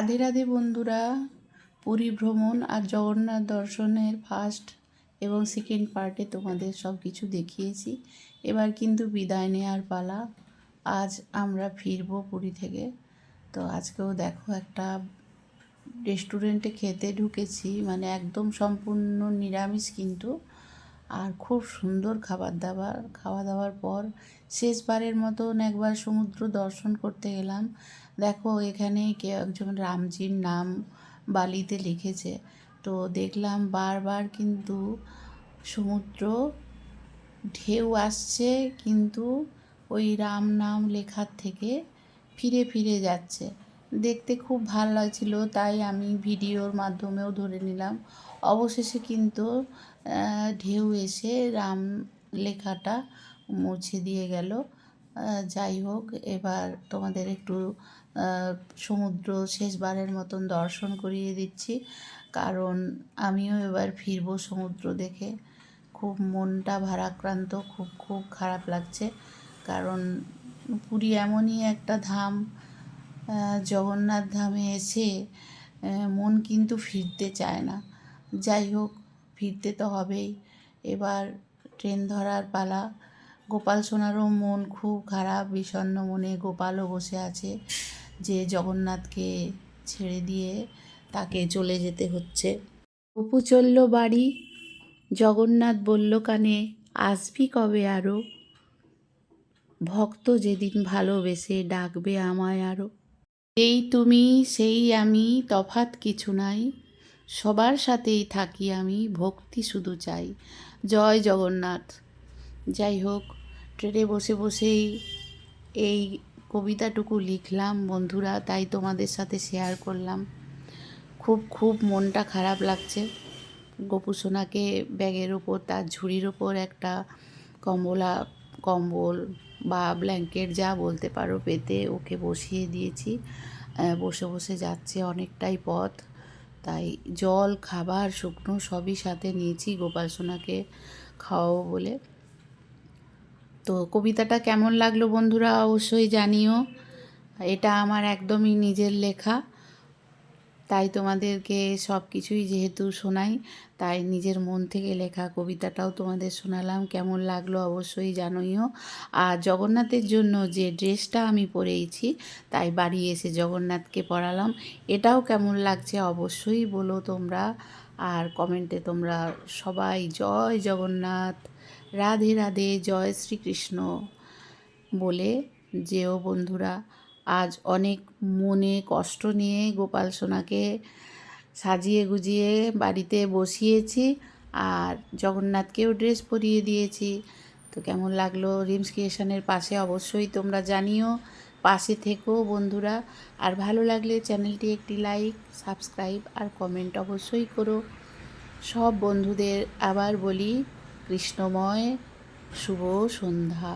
রাধে রাধে বন্ধুরা, পুরী ভ্রমণ আর জগন্নাথ দর্শনের ফার্স্ট এবং সেকেন্ড পার্টে তোমাদের সব কিছু দেখিয়েছি। এবার কিন্তু বিদায় নেওয়ার পালা। আজ আমরা ফিরবো পুরী থেকে। তো আজকেও দেখো একটা রেস্টুরেন্টে খেতে ঢুকেছি, মানে একদম সম্পূর্ণ নিরামিষ কিন্তু, আর খুব সুন্দর খাওয়া দাওয়ার পর শেষবারের মতন একবার সমুদ্র দর্শন করতে গেলাম। দেখো এখানে কেউ একজন রামজির নাম বালিতে লিখেছে, তো দেখলাম বারবার কিন্তু সমুদ্র ঢেউ আসছে, কিন্তু ওই রাম নাম লেখার থেকে ফিরে ফিরে যাচ্ছে। দেখতে খুব ভালো লাগছিল, তাই আমি ভিডিওর মাধ্যমেও ধরে নিলাম। অবশেষে কিন্তু ঢেউ এসে রাম লেখাটা মুছে দিয়ে গেল। যাই হোক, এবার তোমাদের একটু সমুদ্র শেষবারের মতন দর্শন করিয়ে দিচ্ছি, কারণ আমিও এবার ফিরবো সমুদ্র দেখে। খুব মনটা ভারাক্রান্ত, খুব খারাপ লাগছে, কারণ পুরী এমনই একটা ধাম, জগন্নাথ ধামে এসে মন কিন্তু ফিরতে চায় না। যাই হোক, ফিরতে তো হবেই। এবার ট্রেন ধরার পালা। গোপাল সোনারও মন খুব খারাপ, বিষণ্ণ মনে গোপালও বসে আছে যে জগন্নাথকে ছেড়ে দিয়ে তাকে চলে যেতে হচ্ছে। অপু চলল বাড়ি, জগন্নাথ বলল কানে, আসবি কবে আরও, ভক্ত যেদিন ভালোবেসে ডাকবে আমায় আরও। এই তুমি সেই আমি, তফাৎ কিছু নাই, সবার সাথেই থাকি আমি, ভক্তি শুধু চাই। জয় জগন্নাথ। যাই হোক, ট্রেনে বসে বসেই এই কবিতাটুকু লিখলাম বন্ধুরা, তাই তোমাদের সাথে শেয়ার করলাম। খুব মনটা খারাপ লাগছে। গপু সোনাকে ব্যাগের ওপর, তার ঝুড়ির ওপর একটা কম্বল বা ব্ল্যাঙ্কেট যা বলতে পারো পেতে ওকে বসিয়ে দিয়েছি। বসে বসে যাচ্ছে অনেকটাই পথ, তাই জল খাবার শুকনো সবই সাথে নিয়েছি গোপাল সোনাকে খাওয়াবো বলে। তো কবিতাটা কেমন লাগলো বন্ধুরা অবশ্যই জানিও। এটা আমার একদমই নিজের লেখা, তাই তোমাদেরকে সব কিছুই যেহেতু শোনাই, তাই নিজের মন থেকে লেখা কবিতাটাও তোমাদের শোনালাম। কেমন লাগলো অবশ্যই জানোইও। আর জগন্নাথের জন্য যে ড্রেসটা আমি পরেছি, তাই বাড়ি এসে জগন্নাথকে পরালাম, এটাও কেমন লাগছে অবশ্যই বলো তোমরা। আর কমেন্টে তোমরা সবাই জয় জগন্নাথ, রাধে রাধে, জয় শ্রীকৃষ্ণ বলে যেও বন্ধুরা। আজ অনেক মনে কষ্ট নিয়ে গোপাল সোনাকে সাজিয়ে গুজিয়ে বাড়িতে বসিয়েছি, আর জগন্নাথকেও ড্রেস পরিয়ে দিয়েছি। তো কেমন লাগলো রিমস ক্রিয়েশনের পাশে অবশ্যই তোমরা জানিও, পাশে থেকো বন্ধুরা। আর ভালো লাগলে চ্যানেলটি একটি লাইক, সাবস্ক্রাইব আর কমেন্ট অবশ্যই করো। সব বন্ধুদের আবার বলি কৃষ্ণময় শুভ সন্ধ্যা।